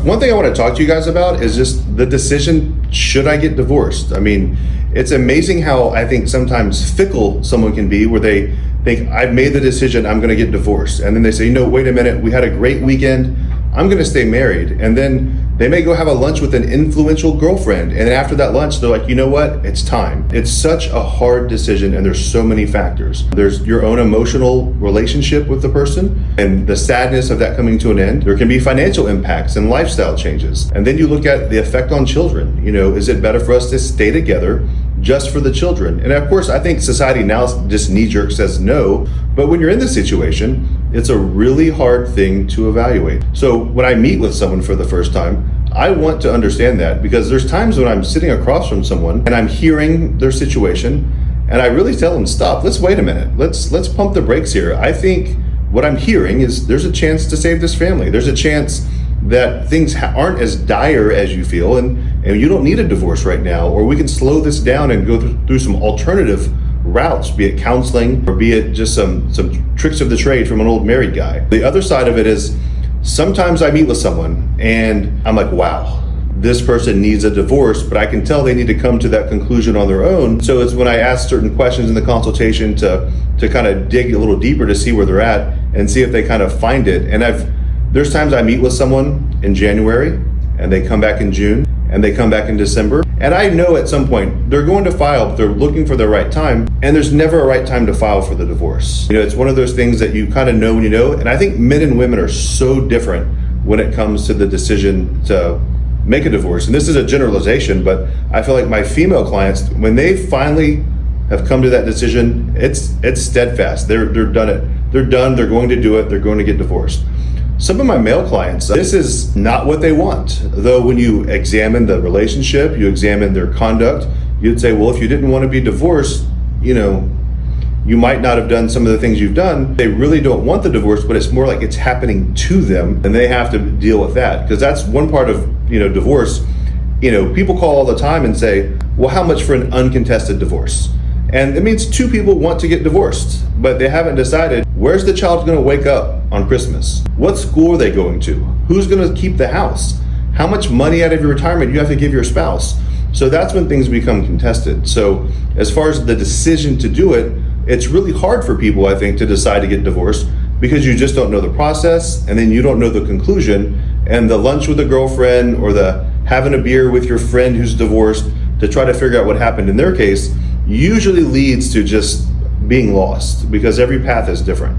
One thing I want to talk to you guys about is just the decision, should I get divorced? I mean, it's amazing how I think sometimes fickle someone can be, where they think, I've made the decision, I'm going to get divorced. And then they say, wait a minute, we had a great weekend, I'm going to stay married. And then they may go have a lunch with an influential girlfriend. And after that lunch, they're like, you know what? It's time. It's such a hard decision, and there's so many factors. There's your own emotional relationship with the person and the sadness of that coming to an end. There can be financial impacts and lifestyle changes. And then you look at the effect on children. Is it better for us to stay together just for the children? And of course, I think society now just knee-jerk says no. But when you're in this situation, it's a really hard thing to evaluate. So when I meet with someone for the first time, I want to understand that, because there's times when I'm sitting across from someone and I'm hearing their situation, and I really tell them, stop, let's wait a minute. Let's pump the brakes here. I think what I'm hearing is there's a chance to save this family. There's a chance that things aren't as dire as you feel, and you don't need a divorce right now, or we can slow this down and go through some alternative routes, be it counseling or be it just some tricks of the trade from an old married guy. The other side of it is, sometimes I meet with someone and I'm like, wow, this person needs a divorce, but I can tell they need to come to that conclusion on their own. So it's when I ask certain questions in the consultation to kind of dig a little deeper to see where they're at and see if they kind of find it. And there's times I meet with someone in January and they come back in June and they come back in December. And I know at some point they're going to file, but they're looking for the right time. And there's never a right time to file for the divorce. It's one of those things that you kind of know when you know. And I think men and women are so different when it comes to the decision to make a divorce. And this is a generalization, but I feel like my female clients, when they finally have come to that decision, it's steadfast. They're done it. They're done. They're going to do it. They're going to get divorced. Some of my male clients, this is not what they want. Though when you examine the relationship, you examine their conduct, you'd say, well, if you didn't want to be divorced, you might not have done some of the things you've done. They really don't want the divorce, but it's more like it's happening to them and they have to deal with that. Because that's one part of, divorce. People call all the time and say, well, how much for an uncontested divorce? And it means two people want to get divorced, but they haven't decided, where's the child going to wake up on Christmas? What school are they going to? Who's going to keep the house? How much money out of your retirement you have to give your spouse? So that's when things become contested. So as far as the decision to do it, it's really hard for people, I think, to decide to get divorced, because you just don't know the process, and then you don't know the conclusion. And the lunch with a girlfriend or the having a beer with your friend who's divorced to try to figure out what happened in their case usually leads to just being lost, because every path is different.